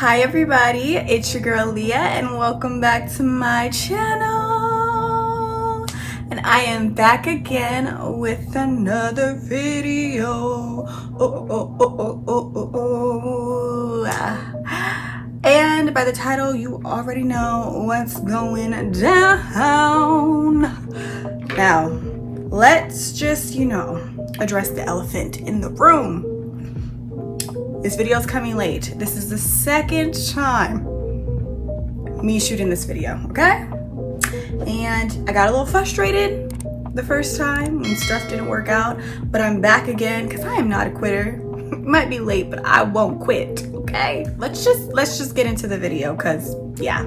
Hi everybody, it's your girl Leah and welcome back to my channel. And I am back again with another video. And by the title, you already know what's going down. Now, let's just, address the elephant in the room. This video is coming late. This is the second time me shooting this video, okay? And I got a little frustrated the first time when stuff didn't work out, but I'm back again because I am not a quitter. It might be late, but I won't quit, okay? Let's just get into the video because, yeah,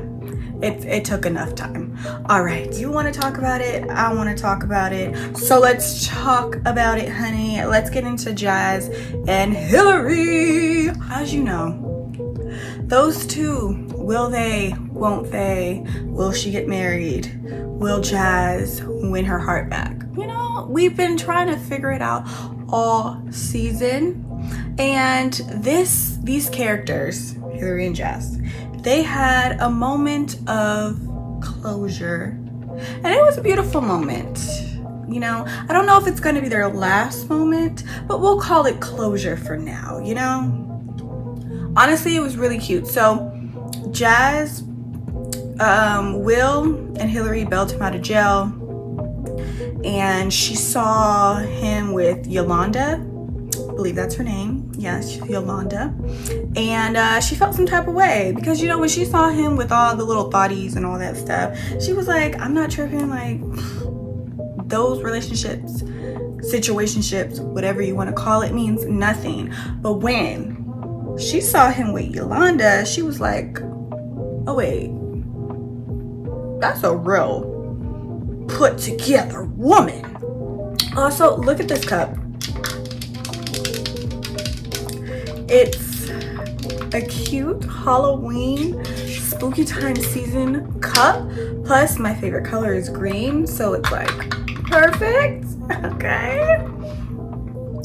it took enough time. All right, you want to talk about it, I want to talk about it, so let's talk about it, honey. Let's get into Jazz and Hillary. As you know, those two, will they, won't they, will she get married, will Jazz win her heart back? We've been trying to figure it out all season, and these characters, Hillary and Jazz, they had a moment of closure, and it was a beautiful moment. I don't know if it's going to be their last moment, but we'll call it closure for now. Honestly, it was really cute. So Jazz, Will and Hillary bailed him out of jail, and she saw him with Yolanda. I believe that's her name. Yes, Yolanda. And she felt some type of way because, when she saw him with all the little thotties and all that stuff, she was like, I'm not tripping. Like, those relationships, situationships, whatever you want to call it, means nothing. But when she saw him with Yolanda, she was like, oh wait, that's a real put together woman. Also, look at this cup. It's a cute Halloween spooky time season cup, plus my favorite color is green, so it's like perfect. Okay,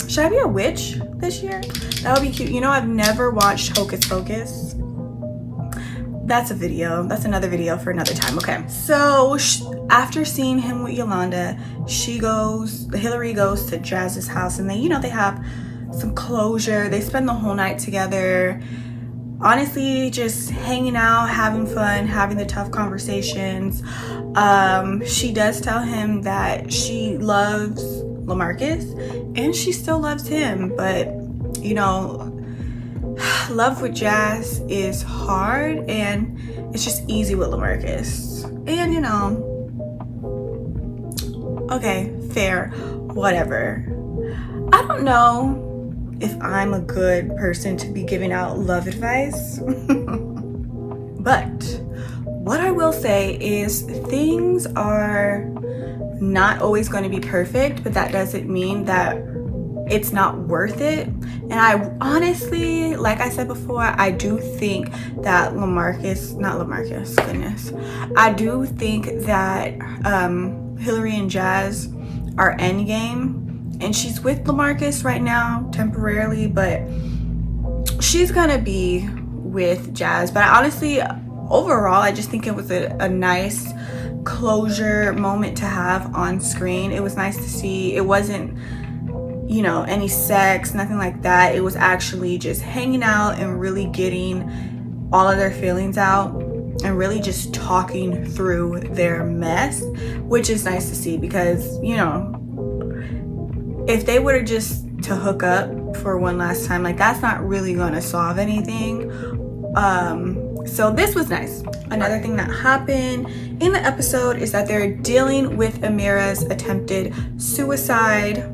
should I be a witch this year? That would be cute. I've never watched Hocus Pocus. That's another video for another time. Okay, so after seeing him with Yolanda, Hillary goes to Jazz's house, and they have some closure. They spend the whole night together, honestly, just hanging out, having fun, having the tough conversations. She does tell him that she loves LaMarcus and she still loves him, but love with Jazz is hard, and it's just easy with LaMarcus. And okay, fair, whatever. I don't know if I'm a good person to be giving out love advice. But what I will say is things are not always going to be perfect, but that doesn't mean that it's not worth it. And I honestly, like I said before, I do think that I do think that Hillary and Jazz are endgame. And she's with LaMarcus right now, temporarily, but she's gonna be with Jazz. But overall, I just think it was a nice closure moment to have on screen. It was nice to see. It wasn't, any sex, nothing like that. It was actually just hanging out and really getting all of their feelings out and really just talking through their mess, which is nice to see because, if they were just to hook up for one last time, like, that's not really going to solve anything. So this was nice. Another thing that happened in the episode is that they're dealing with Amira's attempted suicide.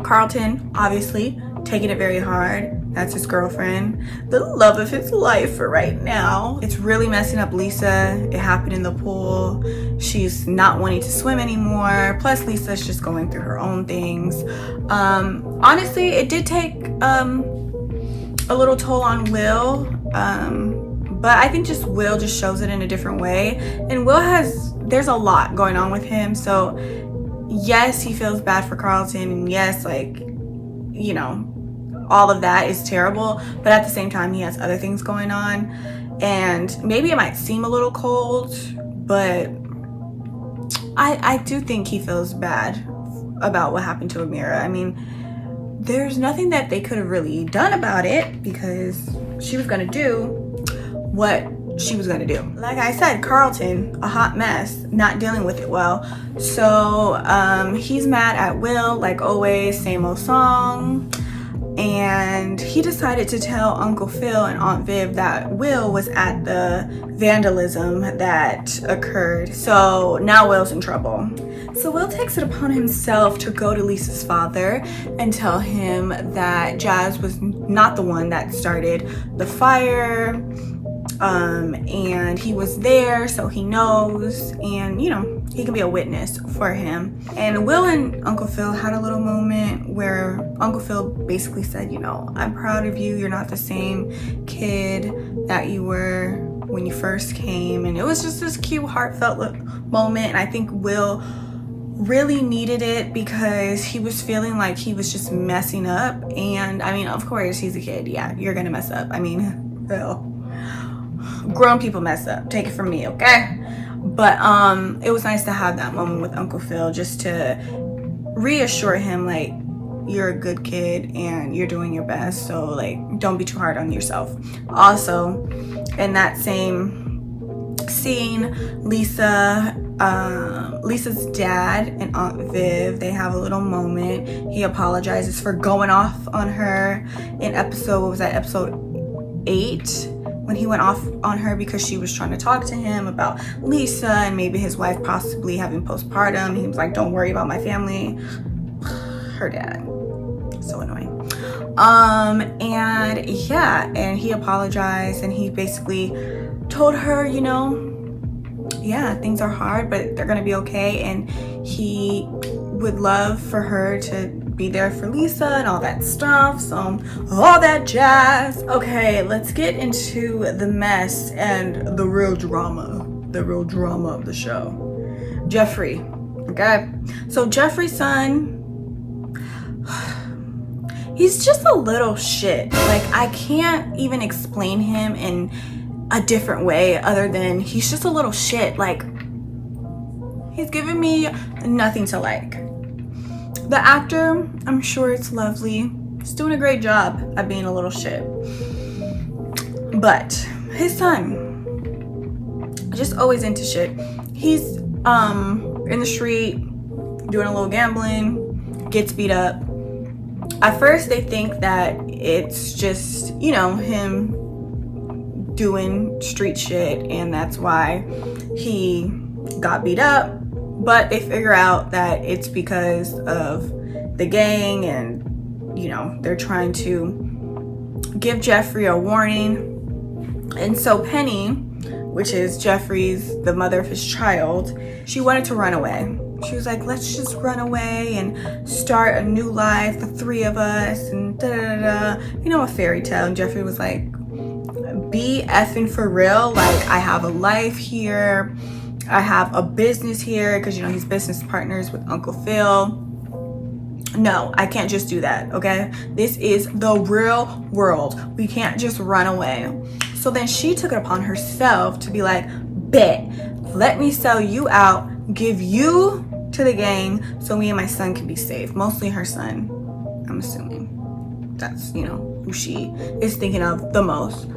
Carlton, obviously, taking it very hard. That's his girlfriend, the love of his life for right now. It's really messing up Lisa. It happened in the pool. She's not wanting to swim anymore. Plus, Lisa's just going through her own things. Honestly, it did take a little toll on Will. But I think Will just shows it in a different way. And there's a lot going on with him. So yes, he feels bad for Carlton. And yes, all of that is terrible, but at the same time he has other things going on, and maybe it might seem a little cold, but I do think he feels bad about what happened to Amira. I mean, there's nothing that they could have really done about it because she was gonna do what she was gonna do. Like I said, Carlton, a hot mess, not dealing with it well. So he's mad at Will, like always, same old song. And he decided to tell Uncle Phil and Aunt Viv that Will was at the vandalism that occurred. So now Will's in trouble. So Will takes it upon himself to go to Lisa's father and tell him that Jazz was not the one that started the fire. And he was there, so he knows, and you know, he can be a witness for him. And Will and Uncle Phil had a little moment where Uncle Phil basically said, you know, I'm proud of you. You're not the same kid that you were when you first came. And it was just this cute, heartfelt moment. And I think Will really needed it because he was feeling like he was just messing up. And I mean, of course, he's a kid. Yeah, you're gonna mess up. I mean, Will. Grown people mess up, take it from me, okay? But it was nice to have that moment with Uncle Phil just to reassure him, like, you're a good kid and you're doing your best, so like don't be too hard on yourself. Also, in that same scene, Lisa's dad and Aunt Viv, they have a little moment. He apologizes for going off on her in episode 8, when he went off on her because she was trying to talk to him about Lisa and maybe his wife possibly having postpartum. He was like, don't worry about my family. Her dad, so annoying. And yeah, and he apologized and he basically told her, you know, yeah, things are hard, but they're gonna be okay, and he would love for her to be there for Lisa and all that stuff, so all that jazz. Okay, let's get into the mess and the real drama of the show. Jeffrey, okay? So Jeffrey's son, he's just a little shit. Like, I can't even explain him in a different way other than he's just a little shit. Like, he's giving me nothing to like. The actor, I'm sure it's lovely. He's doing a great job at being a little shit. But his son, just always into shit. He's in the street doing a little gambling, gets beat up. At first they think that it's just, you know, him doing street shit and that's why he got beat up. But they figure out that it's because of the gang and, you know, they're trying to give Jeffrey a warning. And so Penny, which is the mother of his child, she wanted to run away. She was like, let's just run away and start a new life, the three of us, and da-da-da-da. You know, a fairy tale. And Jeffrey was like, be effing for real. Like, I have a life here. I have a business here, because, you know, he's business partners with Uncle Phil. No, I can't just do that, okay? This is the real world. We can't just run away. So then she took it upon herself to be like, bet, let me sell you out, give you to the gang so me and my son can be safe. Mostly her son, I'm assuming. That's, you know, who she is thinking of the most.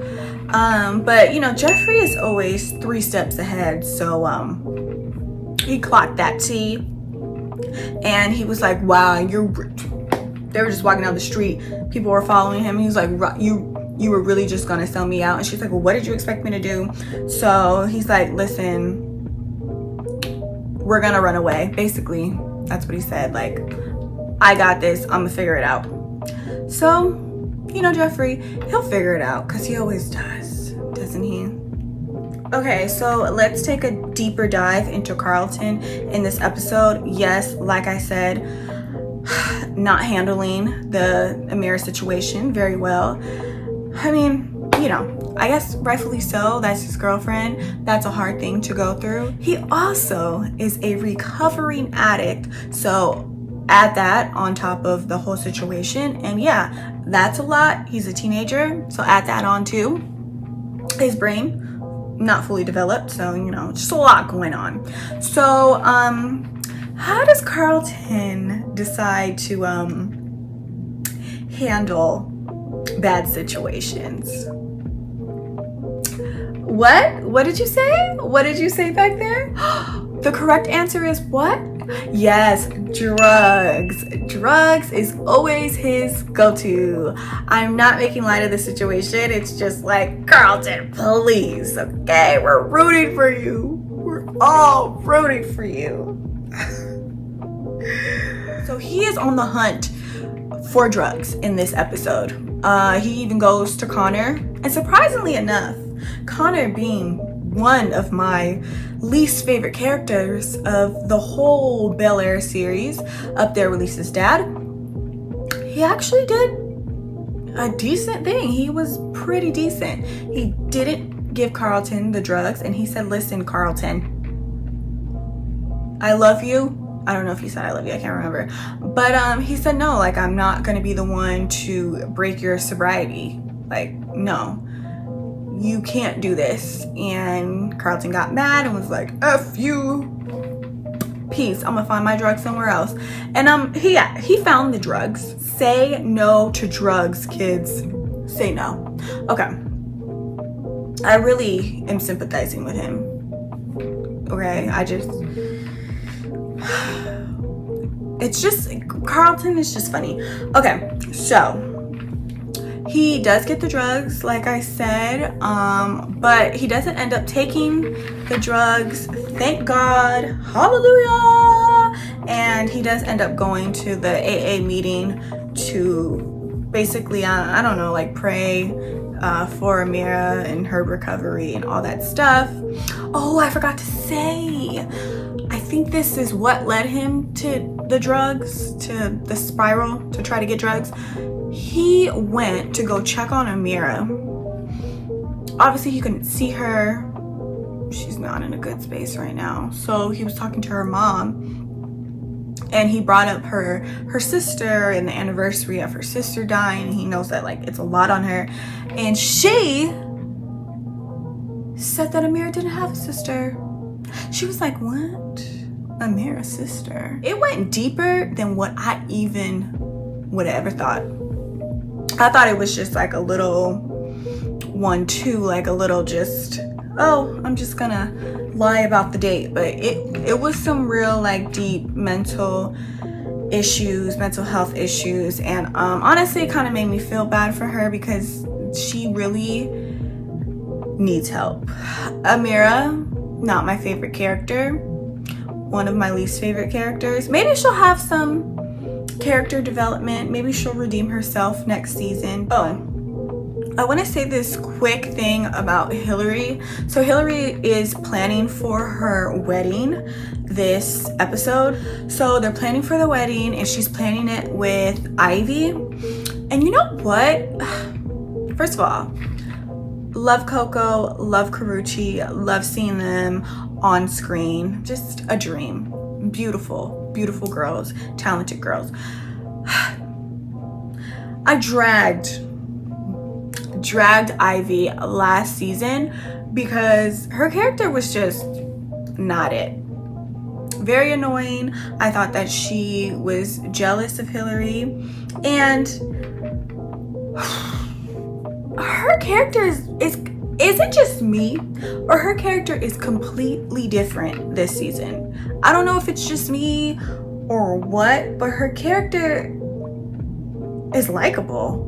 But you know, Jeffrey is always 3 steps ahead, so he clocked that tea and he was like, wow, they were just walking down the street, people were following him. He was like, you were really just gonna sell me out? And she's like, well, what did you expect me to do? So he's like, listen, we're gonna run away. Basically, that's what he said. Like, I got this, I'm gonna figure it out. So, you know, Jeffrey, he'll figure it out, because he always does, doesn't he? Okay, so let's take a deeper dive into Carlton in this episode. Yes, like I said, not handling the Amira situation very well. I mean, you know, I guess rightfully so. That's his girlfriend. That's a hard thing to go through. He also is a recovering addict, so add that on top of the whole situation, and yeah, that's a lot. He's a teenager, so add that on too. His brain not fully developed, so you know, just a lot going on. So how does Carlton decide to handle bad situations? What did you say? What did you say back there? The correct answer is what? Yes, drugs. Drugs is always his go-to. I'm not making light of the situation. It's just like, Carlton, please, okay? We're rooting for you. We're all rooting for you. So he is on the hunt for drugs in this episode. He even goes to Connor, and surprisingly enough, Connor being one of my least favorite characters of the whole Bel-Air series, up there with Lisa's dad, he actually did a decent thing. He was pretty decent. He didn't give Carlton the drugs, and he said, listen, Carlton, I love you. I don't know if he said I love you, I can't remember. But he said, no, like, I'm not gonna be the one to break your sobriety. Like, no, you can't do this. And Carlton got mad and was like, F you, peace, I'm gonna find my drugs somewhere else. And he found the drugs. Say no to drugs, kids. Say no. Okay, I really am sympathizing with him. Okay, it's just, Carlton is just funny. Okay, so he does get the drugs, like I said, but he doesn't end up taking the drugs, thank God, hallelujah. And he does end up going to the AA meeting to basically, I don't know, like pray for Amira and her recovery and all that stuff. Oh, I forgot to say, I think this is what led him to the drugs, to the spiral, to try to get drugs. He went to go check on Amira. Obviously, he couldn't see her. She's not in a good space right now. So he was talking to her mom, and he brought up her sister and the anniversary of her sister dying. He knows that, like, it's a lot on her. And she said that Amira didn't have a sister. She was like, what? Amira's sister? It went deeper than what I even would have ever thought. I thought it was just like a little 1-2, like a little just, oh, I'm just gonna lie about the date. But it was some real, like, deep mental health issues. And honestly, it kind of made me feel bad for her because she really needs help. Amira, not my favorite character, one of my least favorite characters. Maybe she'll have some character development, maybe she'll redeem herself next season. Oh, I want to say this quick thing about Hillary. So Hillary is planning for her wedding this episode. So they're planning for the wedding, and she's planning it with Ivy. And you know what? First of all, love Coco, love Karuchi, love seeing them on screen. Just a dream. Beautiful, beautiful girls, talented girls. I dragged Ivy last season because her character was just not it. Very annoying. I thought that she was jealous of Hillary, and her character is it just me, or her character is completely different this season? I don't know if it's just me or what, but her character is likable,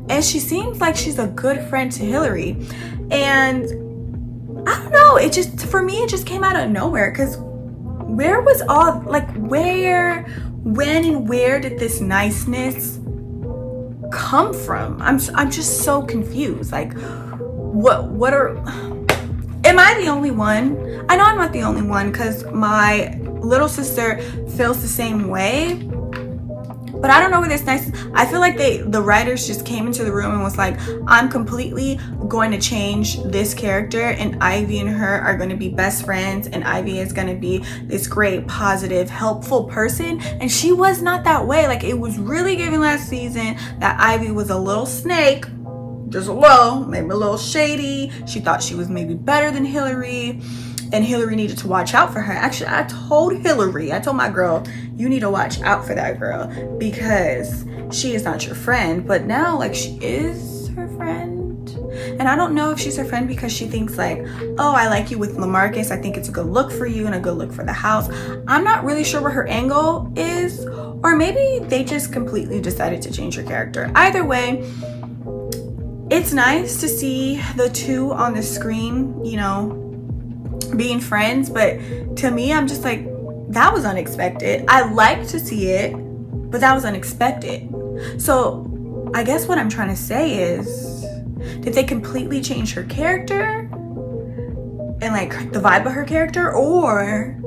and she seems like she's a good friend to Hillary. And I don't know, it just, for me, it just came out of nowhere. Because where was all, like, when and where did this niceness come from? I'm just so confused. Like, what are, am I the only one? I know I'm not the only one, because my little sister feels the same way. But I don't know where this nice, I feel like the writers just came into the room and was like, I'm completely going to change this character, and Ivy and her are going to be best friends, and Ivy is going to be this great, positive, helpful person. And she was not that way. Like, it was really giving last season that Ivy was a little snake, just a little, maybe a little shady. She thought she was maybe better than Hillary, and Hillary needed to watch out for her. Actually, I told my girl, you need to watch out for that girl, because she is not your friend. But now, like, she is her friend. And I don't know if she's her friend because she thinks like, oh, I like you with LaMarcus. I think it's a good look for you and a good look for the house. I'm not really sure what her angle is. Or maybe they just completely decided to change her character. Either way, it's nice to see the two on the screen, you know, being friends. But to me, I'm just like, that was unexpected. I like to see it, but that was unexpected. So I guess what I'm trying to say is, did they completely change her character and like the vibe of her character, or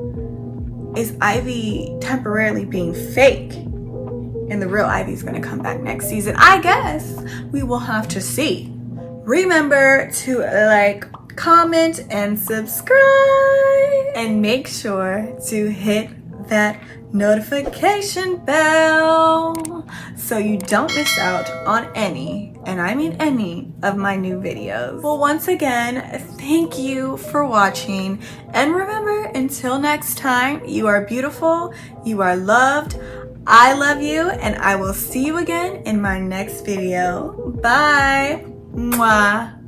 is Ivy temporarily being fake and the real Ivy's gonna come back next season? I guess we will have to see. Remember to like, comment, and subscribe, and make sure to hit that notification bell so you don't miss out on any, and I mean any, of my new videos. Well, once again, thank you for watching, and remember, until next time, you are beautiful, you are loved, I love you, and I will see you again in my next video. Bye. Mwah.